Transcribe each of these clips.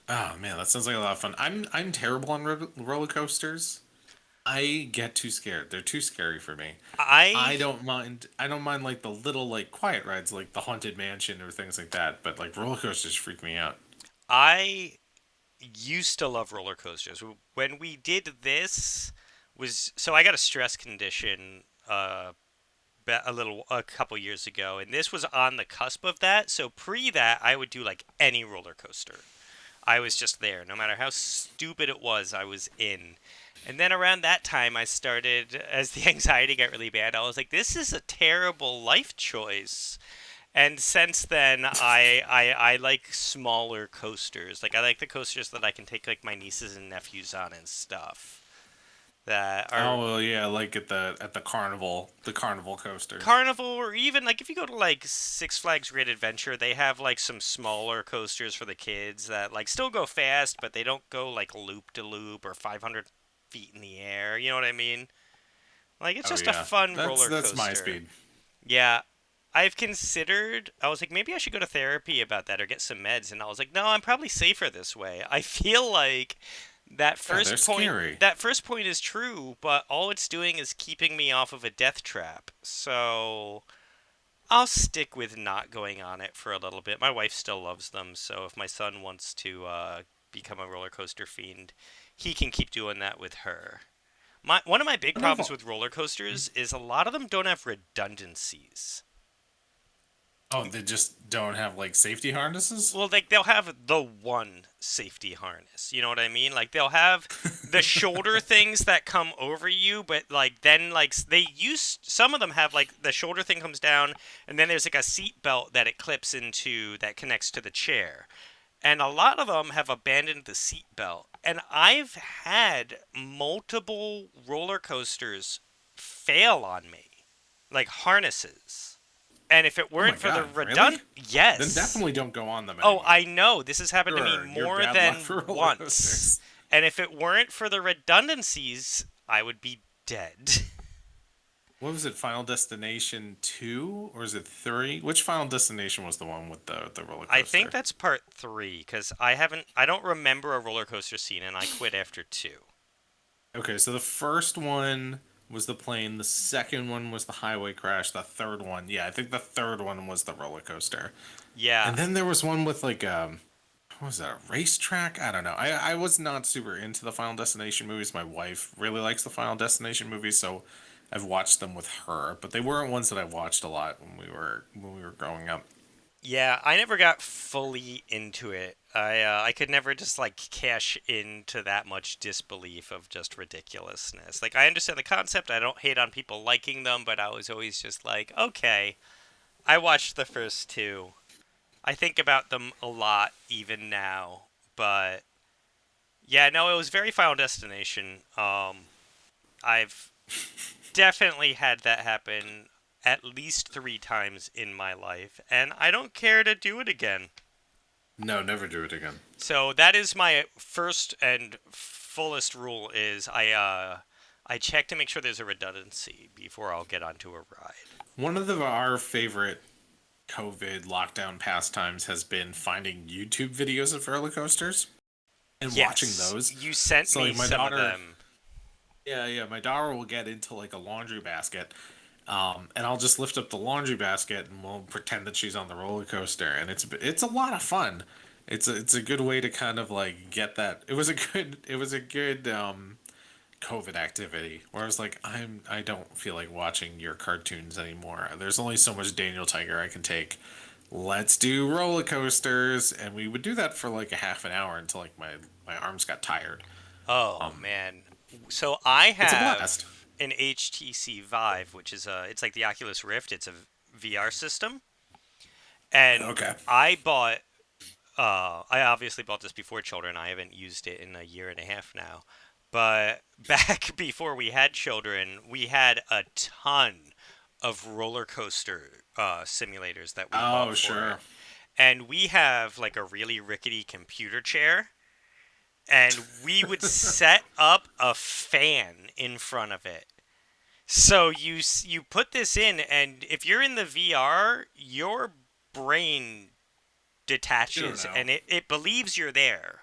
Oh man, that sounds like a lot of fun. I'm terrible on roller coasters. I get too scared. They're too scary for me. I I don't mind like the little like quiet rides like the Haunted Mansion or things like that, but like roller coasters freak me out. I used to love roller coasters. When we did this was so I got a stress condition a couple years ago, and this was on the cusp of that. So pre that, I would do like any roller coaster. I was just there. No matter how stupid it was, I was in. And then around that time, I started, as the anxiety got really bad, I was like, this is a terrible life choice. And since then, I like smaller coasters. Like, I like the coasters that I can take, like, my nieces and nephews on and stuff. That are Oh well, yeah, like at the carnival, the carnival coasters. Carnival, or even, like, if you go to, like, Six Flags Great Adventure, they have, like, some smaller coasters for the kids that, like, still go fast, but they don't go, like, loop to loop or 500 feet in the air. You know what I mean? Like, it's Oh just a yeah, fun that's roller that's my coaster. speed. Yeah, I've considered. I was like, maybe I should go to therapy about that or get some meds. And I was like, no, I'm probably safer this way. I feel like that Yeah, they're first point. scary. That first point is true, but all it's doing is keeping me off of a death trap. So I'll stick with not going on it for a little bit. My wife still loves them, so if my son wants to become a roller coaster fiend, he can keep doing that with her. One of my big What I've problems with roller coasters is a lot of them don't have redundancies. Oh, they just don't have like safety harnesses. Well, like they'll have the one safety harness. You know what I mean? Like they'll have the shoulder things that come over you, but like then like they use some of them have like the shoulder thing comes down, and then there's like a seat belt that it clips into that connects to the chair. And a lot of them have abandoned the seat belt. And I've had multiple roller coasters fail on me, like harnesses. And if it Oh my weren't for the god, really? Then yes. definitely don't go on them Oh, anymore. I know. This has happened to me You're more bad luck than for roller once. coasters. And if it weren't for the redundancies, I would be dead. What was it? Final Destination 2 or is it 3? Which Final Destination was the one with the roller I think coaster? that's part 3 cuz I don't remember a roller coaster scene and I quit after 2. Okay, so the first one was the plane, the second one was the highway crash, the third one, yeah, I think the third one was the roller coaster. Yeah. And then there was one with like what was that, a racetrack? I don't know. I was not super into the Final Destination movies. My wife really likes the Final Destination movies, so I've watched them with her, but they weren't ones that I watched a lot when we were growing up. Yeah, I never got fully into it. I could never just like cash into that much disbelief of just ridiculousness. Like I understand the concept. I don't hate on people liking them, but I was always just like, okay, I watched the first two. I think about them a lot even now, but yeah, no, it was very Final Destination. I've definitely had that happen at least 3 times in my life, and I don't care to do it again. No, never do it again. So that is my first and fullest rule is I check to make sure there's a redundancy before I'll get onto a ride. One of our favorite COVID lockdown pastimes has been finding YouTube videos of roller coasters and watching Yes, those. you sent So me like my some of daughter, them. yeah, yeah, my daughter will get into like a laundry basket, and I'll just lift up the laundry basket and we'll pretend that she's on the roller coaster, and it's a lot of fun. It's a good way to kind of like get that. It was a good COVID activity where I was like, I don't feel like watching your cartoons anymore. There's only so much Daniel Tiger I can take. Let's do roller coasters, and we would do that for like a half an hour until like my arms got tired. Oh Um, man. So I it's a blast. have an HTC Vive, which is it's like the Oculus Rift. It's a VR system, and Okay. I obviously bought this before children. I haven't used it in a year and a half now. But back before we had children, we had a ton of roller coaster simulators that we bought Oh for it. sure. And we have like a really rickety computer chair, and we would set up a fan in front of it. So you put this in, and if you're in the VR, your brain You don't detaches know. and it believes you're there.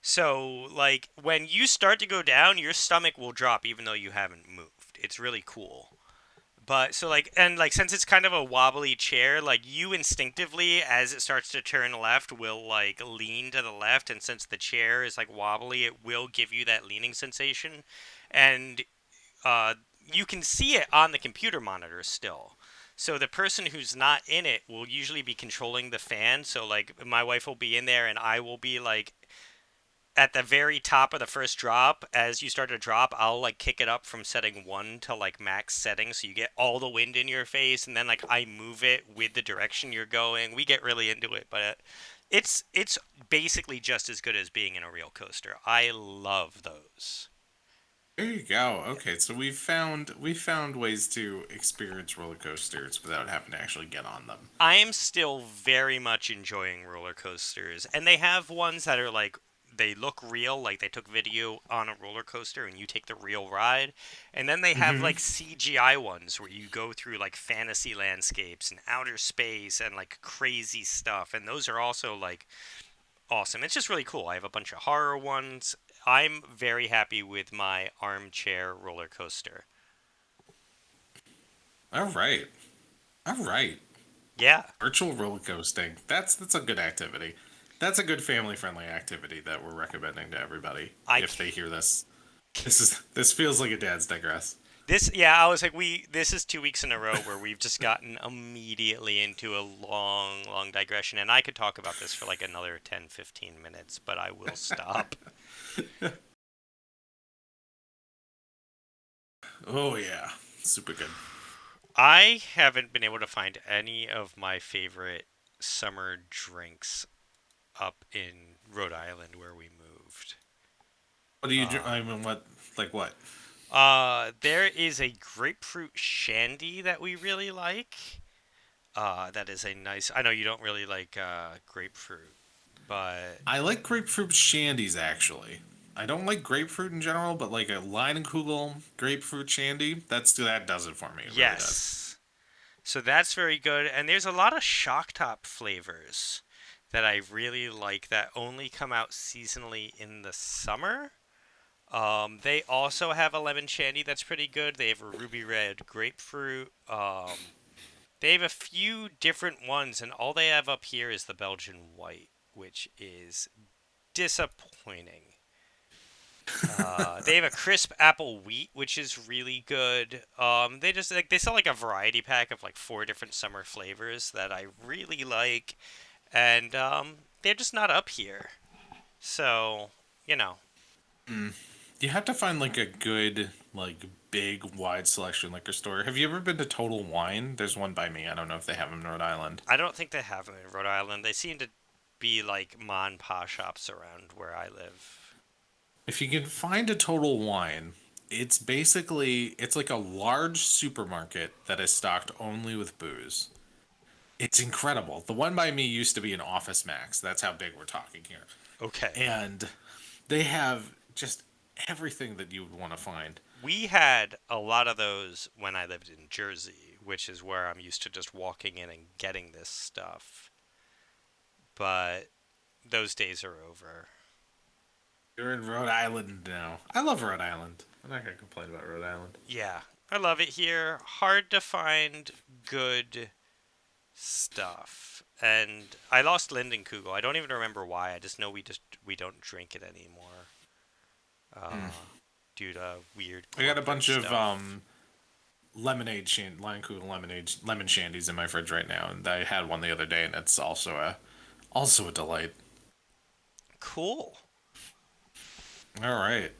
So, like, when you start to go down, your stomach will drop even though you haven't moved. It's really cool. But so like and like since it's kind of a wobbly chair, like you instinctively as it starts to turn left will like lean to the left, and since the chair is like wobbly, it will give you that leaning sensation. And uh you can see it on the computer monitor still. So the person who's not in it will usually be controlling the fan. So like my wife will be in there and I will be like at the very top of the first drop. As you start to drop, I'll like kick it up from setting 1 to like max setting so you get all the wind in your face, and then like I move it with the direction you're going. We get really into it, but it's basically just as good as being in a real coaster. I love those. There you go. Okay, so we found ways to experience roller coasters without having to actually get on them. I am still very much enjoying roller coasters, and they have ones that are like they look real, like they took video on a roller coaster and you take the real ride. And then they have Hmm. like CGI ones where you go through like fantasy landscapes and outer space and like crazy stuff, and those are also like awesome. It's just really cool. I have a bunch of horror ones. I'm very happy with my armchair roller coaster. All right, all right. Yeah, Virtual roller coasting. That's a good activity. That's a good family friendly activity that we're recommending to everybody I if they hear this. This feels like a dad's digress. This, yeah, I was like, this is 2 weeks in a row where we've just gotten immediately into a long, long digression, and I could talk about this for like another 10, 15 minutes, but I will stop. Oh yeah, super good. I haven't been able to find any of my favorite summer drinks up in Rhode Island where we moved. What do you? Uh, I mean, what? Like what? there is a grapefruit shandy that we really like. That is a nice. I know you don't really like grapefruit, but I like grapefruit shandies actually. I don't like grapefruit in general, but like a Leinenkugel grapefruit shandy, that does it for me. It really does. yes. So that's very good. And there's a lot of shock top flavors that I really like that only come out seasonally in the summer. They also have a lemon shandy that's pretty good. They have a ruby red grapefruit. They have a few different ones, and all they have up here is the Belgian white, which is disappointing. They have a crisp apple wheat, which is really good. They just like they sell like a variety pack of like 4 different summer flavors that I really like, and they're just not up here. So you know, You have to find like a good, like big, wide selection liquor store. Have you ever been to Total Wine? There's one by me. I don't know if they have them in Rhode Island. I don't think they have them in Rhode Island. They seem to be like mon pa shops around where I live. If you can find a Total Wine, it's like a large supermarket that is stocked only with booze. It's incredible. The one by me used to be an Office Max. That's how big we're talking here. Okay. And they have just everything that you would want to find. We had a lot of those when I lived in Jersey, which is where I'm used to just walking in and getting this stuff. But those days are over. You're in Rhode Island now. I love Rhode Island. I'm not gonna complain about Rhode Island. Yeah, I love it here. Hard to find good stuff. And I lost Linden Kugel. I don't even remember why. I just know we don't drink it anymore. Due to weird I got a corporate bunch of stuff. Lion Cool lemonade, lemon shandies in my fridge right now, and I had one the other day, and it's also a delight. Cool. All right.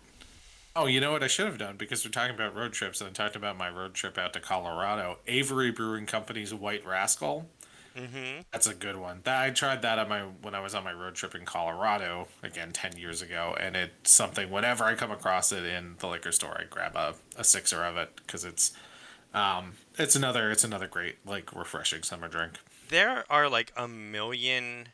Oh, you know what I should have done because we're talking about road trips, and I talked about my road trip out to Colorado. Avery Brewing Company's White Rascal. Mm-hmm. That's a good one. I tried that on my when I was on my road trip in Colorado again 10 years ago, and it's something. Whenever I come across it in the liquor store, I grab a sixer of it because it's another great like refreshing summer drink. There are like a million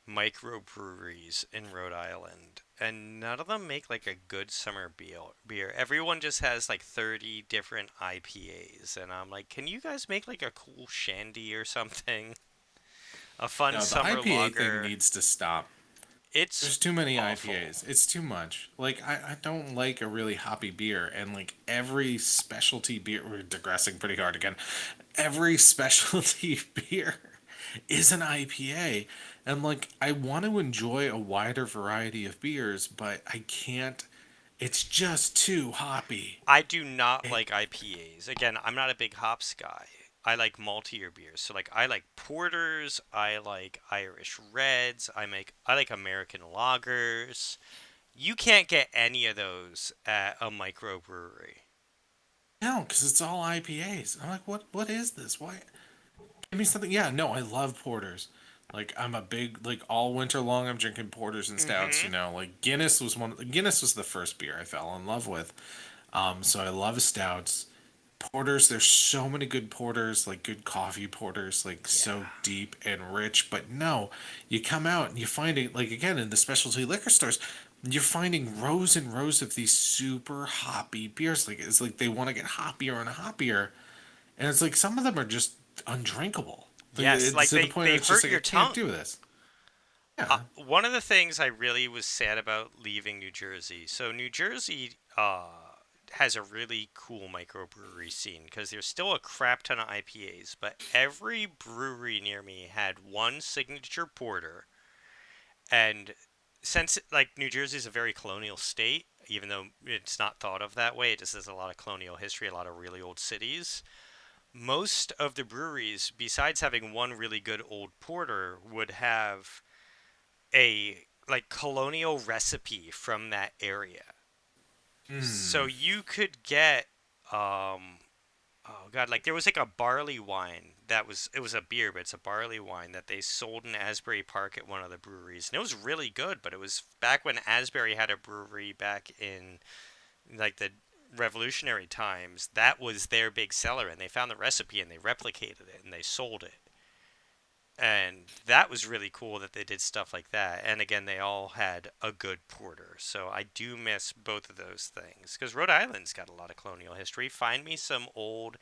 microbreweries in Rhode Island, and none of them make like a good summer beer. Everyone just has like 30 different IPAs, and I'm like, can you guys make like a cool shandy or something? A fun No, the summer IPA thing lager. needs to stop. It's There's too many awful. IPAs. It's too much. Like I don't like a really hoppy beer, and like every specialty beer, we're digressing pretty hard again. Every specialty beer is an IPA, and like I want to enjoy a wider variety of beers, but I can't. It's just too hoppy. I do not like IPAs. Again, I'm not a big hops guy. I like maltier beers. So like I like porters, I like Irish reds, I like American lagers. You can't get any of those at a microbrewery. No, because it's all IPAs. I'm like, what is this? Why? Give me something. Yeah, no, I love porters. Like I'm a big like all winter long I'm drinking porters and stouts. Mhm. Like Guinness was the first beer I fell in love with. So I love stouts. Porters, there's so many good porters, like good coffee porters, like Yeah. so deep and rich. But no, you come out and you find it like again in the specialty liquor stores, you're finding rows and rows of these super hoppy beers. Like it's like they want to get hoppier and hoppier, and it's like some of them are just undrinkable. Like Yes, it's like to the point they where it's just hurt like I your can't tongue. do this. Yeah. One of the things I really was sad about leaving New Jersey. So New Jersey has a really cool microbrewery scene because there's still a crap ton of IPAs, but every brewery near me had one signature porter. And since like New Jersey is a very colonial state, even though it's not thought of that way, it just has a lot of colonial history, a lot of really old cities. Most of the breweries, besides having one really good old porter, would have a like colonial recipe from that area. So Hmm. you could get oh god, like there was like a barley wine that was it was a beer, but it's a barley wine that they sold in Asbury Park at one of the breweries. And it was really good, but it was back when Asbury had a brewery back in like the revolutionary times. That was their big seller and they found the recipe and they replicated it and they sold it. And that was really cool that they did stuff like that. And again, they all had a good porter. So I do miss both of those things because Rhode Island's got a lot of colonial history. Find me some old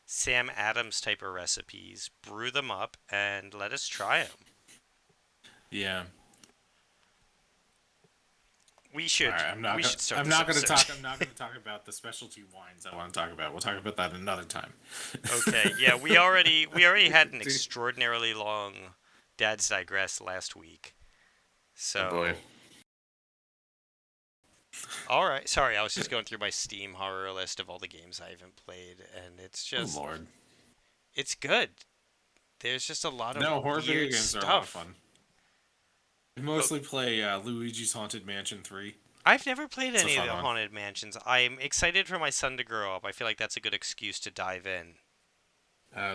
Sam Adams type of recipes, brew them up, and let us try them. Yeah. We All right, should we should start this episode. I'm not gonna talk about the specialty wines I want to talk about. We'll talk about that another time. Okay, yeah, we already had an extraordinarily long Dad's Digress last week. Oh boy. So all right. Sorry, I was just going through my Steam horror list of all the games I haven't played, and Oh lord. it's good. There's just a lot of No, horror video weird games are a lot of stuff. fun. I But mostly play Luigi's Haunted Mansion 3. I've never played It's a any of fun the one. Haunted Mansions. I'm excited for my son to grow up. I feel like that's a good excuse to dive in.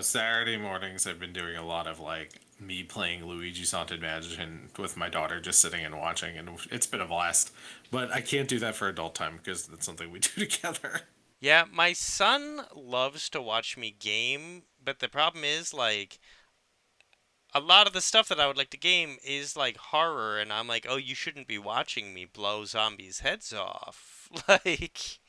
Saturday mornings, I've been doing a lot of like me playing Luigi's Haunted Mansion with my daughter, just sitting and watching, and it's been a blast. But I can't do that for adult time because that's something we do together. Yeah, my son loves to watch me game, but the problem is like a lot of the stuff that I would like to game is like horror, and I'm like, oh, you shouldn't be watching me blow zombies' heads off. Like,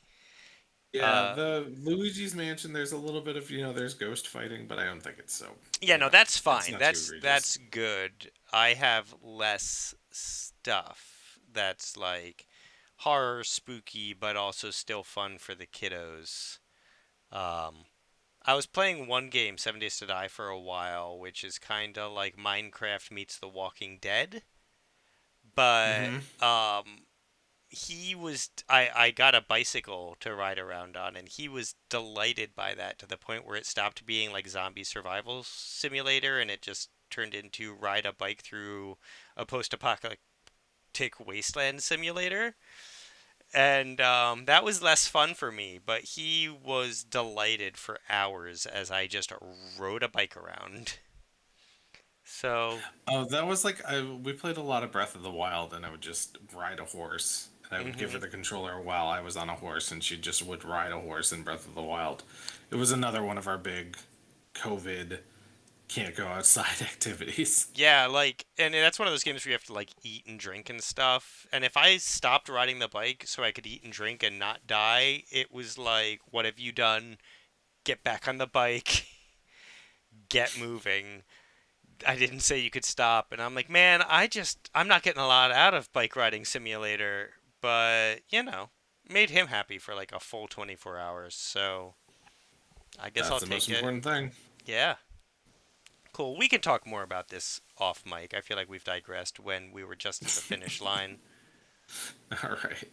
Yeah, uh, the Luigi's Mansion, there's a little bit of, there's ghost fighting, but I don't think it's so, yeah, no, that's it's fine. not too That's egregious. good. I have less stuff that's like horror, spooky, but also still fun for the kiddos. Um, I was playing one game, 7 Days to Die, for a while, which is kind of like Minecraft meets The Walking Dead, but Mm-hmm. I got a bicycle to ride around on and he was delighted by that to the point where it stopped being like zombie survival simulator and it just turned into ride a bike through a post-apocalyptic wasteland simulator. And that was less fun for me, but he was delighted for hours as I just rode a bike around. So, Oh, that was like we played a lot of Breath of the Wild, and I would just ride a horse, and I would give her mhm. the controller while I was on a horse, and she just would ride a horse in Breath of the Wild. It was another one of our big COVID can't go outside activities. Yeah, like, and that's one of those games where you have to like eat and drink and stuff. And if I stopped riding the bike so I could eat and drink and not die, it was like, what have you done? Get back on the bike, get moving. I didn't say you could stop, and I'm like, man, I'm not getting a lot out of Bike Riding Simulator, but made him happy for like a full 24 hours. So I guess That's I'll the most take it. important thing. Yeah. Cool. We can talk more about this off mic. I feel like we've digressed when we were just at the finish line. All right.